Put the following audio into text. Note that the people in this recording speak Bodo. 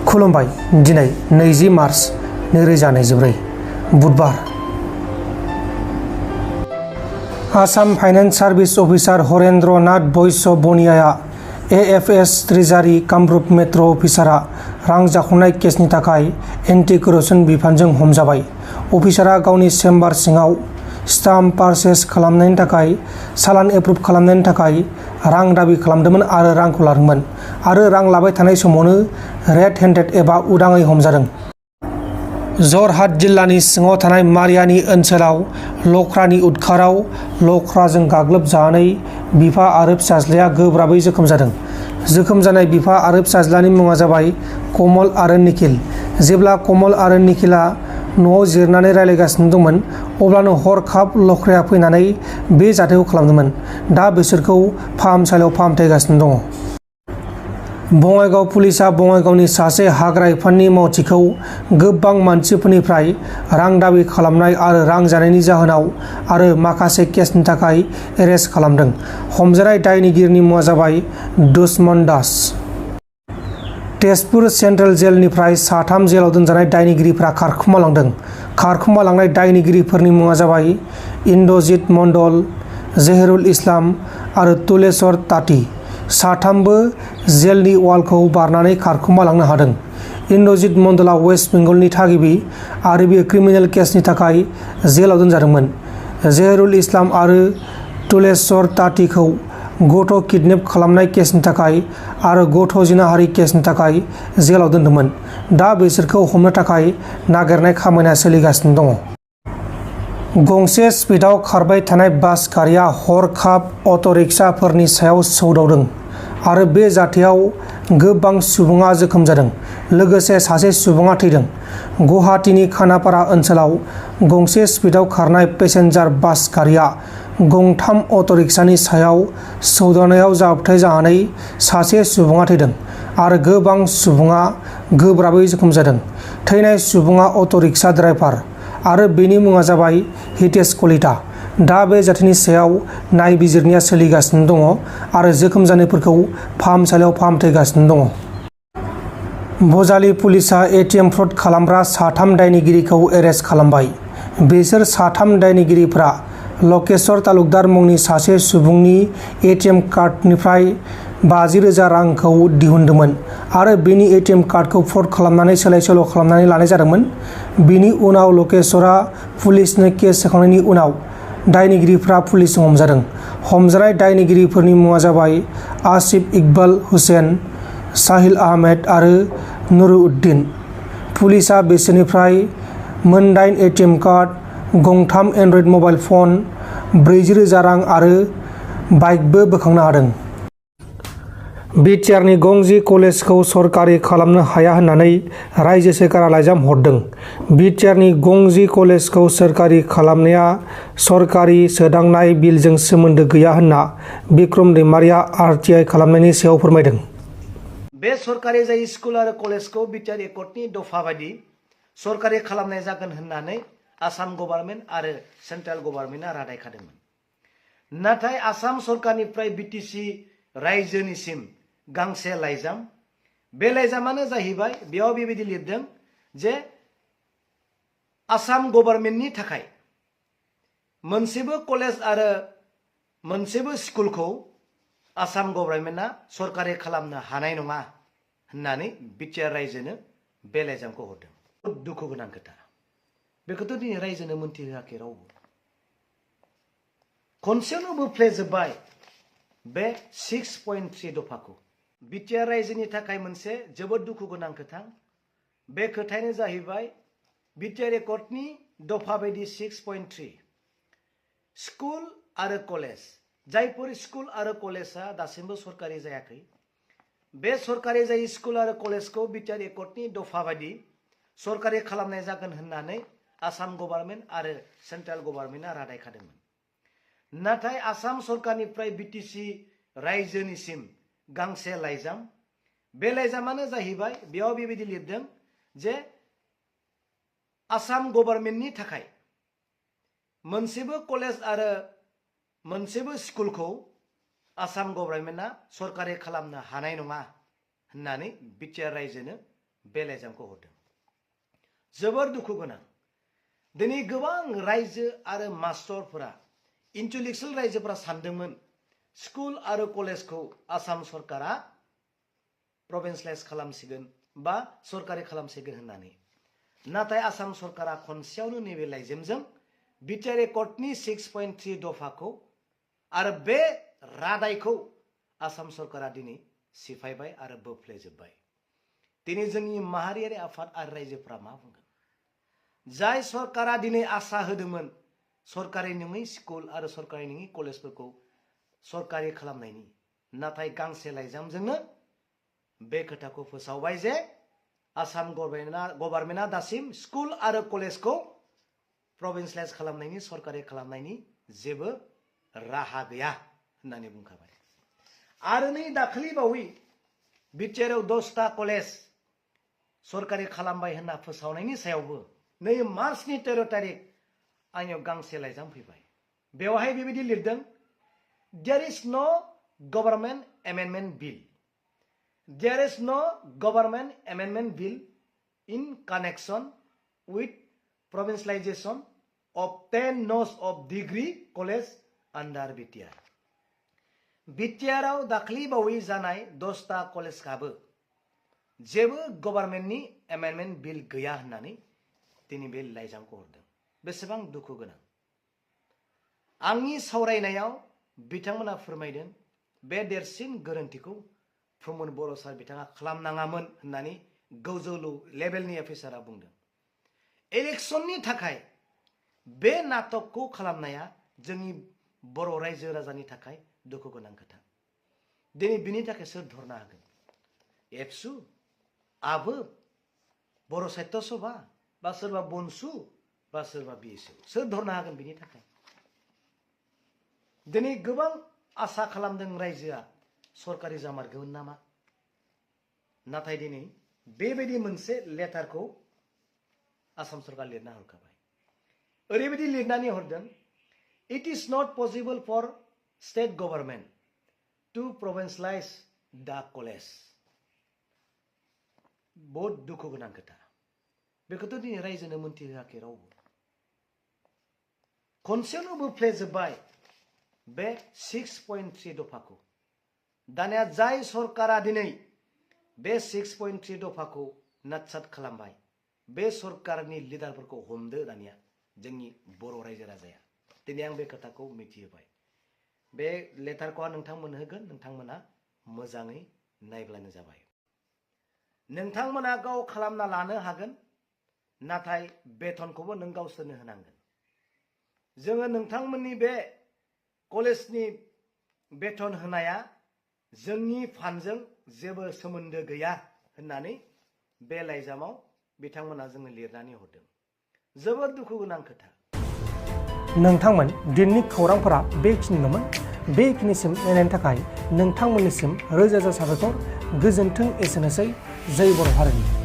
खुलुमबाय दिनै 20 मार्च 2024 बुधबार Assam finance service officer Harendra Nath Vaishya बनियाया एएफएस ट्रेजारि कामरुप मेट्र' अफिसारा रां जाख'नाय केसनि थाखाय एन्टि करप्शन बिफानजों हमजाबाय। अफिसारा गावनि चेम्बार सिङाव स्टाम्प पारचेज खालामनायनि थाखाय चालान एप्रुभ खालामनायनि थाखाय रां दाबि खालामदोंमोन आरो रांखौ लादोंमोन आरो रां लाबाय थानाय समावनो रेड हेन्डेड एबा उदाङै हमजादों। जरहाट जिल्लानि सिङाव थानाय मारियानि ओनसोलाव लख्रानि उदखाराव लख्राजों गाग्लोबजानानै बिफा आरो फिसाज्लाया गोब्राबै जोखोम जादों। जोखोम जानाय बिफा आरो फिसाज्लानि मुङा जाबाय कमल आरो निखिल। जेब्ला कमल आरो निखिलआ न'आव जिरायनानै रायज्लायगासिनो दंमोन अब्लानो हरखाब लख्राया फैनानै बे जाथायखौ खालामदोंमोन। दा बिसोरखौ फाहामसालियाव फाहामथाय होगासिनो दङ। बङाइगाव पुलिसआ बङाइगावनि सासे हाग्रा बिफाननि मावथिखौ गोबां मानसिफोरनिफ्राय रां दाबि खालामनाय आरो रां जानायनि जाहोनाव आरो माखासे केसनि थाखाय एरेस्ट खालामदों। हमजानाय दायनिगिरिनि मुङा जाबाय दुश्मन दास। तेजपुर सेन्ट्रेल जेलनिफ्राय साथाम जेलाव दोनजानाय दायनिगिरिफोरा खारखोमालांदों। खारखोमालांनाय दायनिगिरिफोरनि मुङा जाबाय इन्द्रजित मण्डल, जहिरुल इस्लाम आरो तुलेश्वर ताती। साथामबो जेलनि वालखौ बारनानै खारखोमालांनो हादों। इन्द्रजित मण्डलआ वेस्ट बेंगलनि थागिबि आरो बियो क्रिमिनेल केसनि थाखाय जेलाव दोनजादोंमोन। जहिरुल इस्लाम आरो तुलेश्वर तातीखौ गथ' किडनेप खालामनाय केसनि थाखाय आरो गथ' जिनाहारि केसनि थाखाय जेलाव दोनदोंमोन। दा बिसोरखौ हमनो थाखाय नागिरनाय खामानिया सोलिगासिनो दङ। गंसे स्पिडआव खारबाय थानाय बास गारिआ हरखाब अट'रिक्साफोरनि सायाव सौदावदों आरो बे जाथायाव गोबां सुबुङा जोखोम जादों, लोगोसे सासे सुबुङा थैदों। गुवाहाटीनि खानापारा ओनसोलाव गंसे स्पिडआव खारनाय पेसेन्जार बास गारिआ गंथाम अट'रिक्सानि सायाव सौदावनायाव जाब्रबथाय जानानै सासे सुबुङा थैदों आरो गोबां सुबुङा गोब्राबै जोखोम जादों। थैनाय सुबुङा अट'रिक्सा ड्राइभार आरो बेनि मुङा जाबाय हितेश कलिता। दा बे जाथायनि सायाव नायबिजिरनाया सोलिगासिनो दङ आरो जोखोम जानायफोरखौ फाहामसालियाव फाहामथाय होगासिनो दङ। बजालि पुलिसआ एटिएम फ्रड खालामग्रा साथाम दायनिगिरिखौ एरेस्ट खालामबाय। बिसोर साथाम दायनिगिरिफोरा लकेश्वर तालुकदार मुंनि सासे सुबुंनि एटिएम कार्डनिफ्राय 50,000 रांखौ दिहुनदोंमोन आरो बेनि एटिएम कार्डखौ फ्रड खालामनानै सोलाय-सोल' खालामनानै लानाय जादोंमोन। बेनि उनाव लकेश्वरा पुलिसनो केस होखांनायनि उनाव दायनिगिरिफोरा पुलिसजों हमजादों। हमजानाय दायनिगिरिफोरनि मुङा जाबाय आसिफ इकबाल हुसैन, साहिल आहमेद आरो नुरुद्दिन। पुलिसआ बिसोरनिफ्राय 9 एटिएम कार्ड, गंथाम एन्ड्रइड मबाइल फन, 40,000 रां आरो बाइकबो बोखांनो हादों। बिटिआरनि गंजी कलेजखौ सरकारि खालामनो हाया होननानै रायजो सोरखारा लाइजाम हरदों। बिटिआरनि गंजी कलेजखौ सोरखारि खालामनाया सरकारि सोदांनाय बिलजों सोमोन्दो गैया होनना बिक्रम दैमारिया आरटिआइ खालामनायनि सायाव फोरमायदों। बे सरकारि जाय स्कुल आरो कलेजखौ बिटिआर एकर्डनि दफा बायदि सरकारि खालामनाय जागोन होननानै आसाम गभर्नमेन्ट आरो सेन्ट्रेल गभर्नमेन्टआ रादाय खादोंमोन। नाथाय आसाम सरकारनिफ्राय बिटिसि रायजोनिसिम गांसे लाइजाम, बे लाइजामानो जाहैबाय बेयाव बेबायदि लिरदों जे आसाम गभर्नमेन्टनि थाखाय मोनसेबो कलेज आरो मोनसेबो स्कुलखौ आसाम गभर्नमेन्टआ सरकारि खालामनो हानाय नङा होननानै बिटिआर रायजोनो बे लाइजामखौ हरदों। दुखु गोनां खोथा। बेखौथ' दिनै रायजोनो मोनथिहोआखै रावबो। खनसेयावनो बोफ्लेजोब्बाय बे 6.3 दफाखौ। बिटिआर रायजोनि थाखाय मोनसे जोबोद दुखु गोनां खोथा। बे खोथायानो जाहैबाय बिटिआर एकर्डनि दफा बायदि 6.3 स्कुल आरो कलेज, जायफोर स्कुल आरो कलेजआ दासिमबो सरकारि जायाखै, बे सरकारि जाय स्कुल आरो कलेजखौ बिटिआर एकर्डनि दफा बायदि सरकारि खालामनाय जागोन होननानै आसाम गभर्नमेन्ट आरो सेन्ट्रेल गभर्नमेन्टआ रादाय खादोंमोन। नाथाय आसाम सरकारनिफ्राय बिटिसि रायजोनिसिम गांसे लाइजाम, बे लाइजामानो जाहैबाय बेयाव बेबायदि लिरदों जे आसाम गभर्नमेन्टनि थाखाय मोनसेबो कलेज आरो मोनसेबो स्कुलखौ आसाम गभर्नमेन्टआ सरकारि खालामनो हानाय नङा होननानै बिटिआर रायजोनो बे लाइजामखौ हरदों। जोबोर दुखु गोनां दिनै गोबां रायजो आरो मास्टरफोरा इन्टेलेक्सुवेल रायजोफोरा सानदोंमोन स्कुल आरो कलेजखौ आसाम सरकारा प्रभिन्सियेलाइज खालामसिगोन बा सरकारि खालामसिगोन होननानै। नाथाय आसाम सरकारा खनसेयावनो नैबे लाइजामजों बिटिआर कर्टनि 6.3 दफाखौ आरो बे रादायखौ आसाम सरकारा दिनै सिफायबाय आरो बोफ्लेजोबबाय। दिनै जोंनि माहारियारि आफाद आरो रायजोफोरा मा बुंगोन? जाय सरकारा दिनै आसा होदोंमोन सरकारि नङै स्कुल आरो सरकारि नङै कलेजफोरखौ सरकारि खालामनायनि, नाथाय गांसे लाइजामजोंनो बे खोथाखौ फोसावबाय जे आसाम गभर्नमेन्टआ दासिम स्कुल आरो कलेजखौ प्रभिन्सियेलाइज खालामनायनि सरकारि खालामनायनि जेबो राहा गैया होननानै बुंखाबाय। आरो नै दाखालि बावै बिटिआरआव 10टा कलेज सरकारि खालामबाय होनना फोसावनायनि सायावबो नै मार्चनि 13 तारिख आंनियाव गांसे लाइजाम फैबाय। बेवहाय बेबायदि लिरदों, देयर इज नो government amendment bill. There is no government amendment bill in connection with provincialization of 10 nose of degree college under BTR. BTR दाखलि बावै जानाय 10टा कलेजआबो जेबो गभर्नमेन्टनि एमेन्डमेन्ट बिल गैया होननानै दिनै बे लाइजामखौ हरदों। बेसेबां दुखु गोनां। आंनि सावरायनायाव बिथांमोना फोरमायदों बे देरसिन गोरोन्थिखौ प्रमद बर' सार बिथाङा खालामनाङामोन होननानै गोजौ लेभेलनि अफिसारा बुंदों। इलेक्शननि थाखाय बे नाटकखौ खालामनाया जोंनि बर' रायजो राजानि थाखाय दुखु गोनां खोथा। दिनै बिनि थाखाय सोर धरना होगोन? एबसु, आबो, बर' साहित्य सभा बा सोरबा बनसु बा सोरबा बिएसइउ सोर धरना होगोन बिनि थाखाय? दिनै गोबां आसा खालामदों रायजोआ सरकारि जामारगोन नामा, नाथाय दिनै बेबायदि मोनसे लेटारखौ आसाम सरकार लिरना हरखाबाय। ओरैबायदि लिरनानै हरदों, it is not possible for state government to provincialise the college. बहुत दुखु गोनां खोथा। बेखौथ' दिनै रायजोनो मोनथिहोआखै रावबो। खनसेयावनो बोफ्लेजोब्बाय बे 6.3 दफाखौ। दानिया जाय सरकारा दिनै बे 6.3 दफाखौ नाटसाट खालामबाय, बे सरकारनि लिडारफोरखौ हमदो दानिया जोंनि बर' रायजो राजाया। दिनै आं बे खोथाखौ मिथिहोबाय। बे लेटारखौ आं नोंथांमोननो होगोन, नोंथांमोना मोजाङै नायब्लानो जाबाय। नोंथांमोना गाव खालामना लानो हागोन, नाथाय बेथनखौबो नों गावसोरनो होनांगोन। जोङो नोंथांमोननि बे कलेजनि बेथन होनाया जोंनि फान्डजों जेबो सोमोन्दो गैया होननानै बे लाइजामाव बिथांमोना जोंनो लिरनानै हरदों। जोबोद दुखु गोनां खोथा। नोंथांमोन दिननि खौरांफोरा बेखिनिल'मोन। बेखिनिसिम नायनायनि थाखाय नोंथांमोननिसिम रोजा रोजा साबायखर। गोजोन्थों। एसेनोसै। जय बर' हारिनि।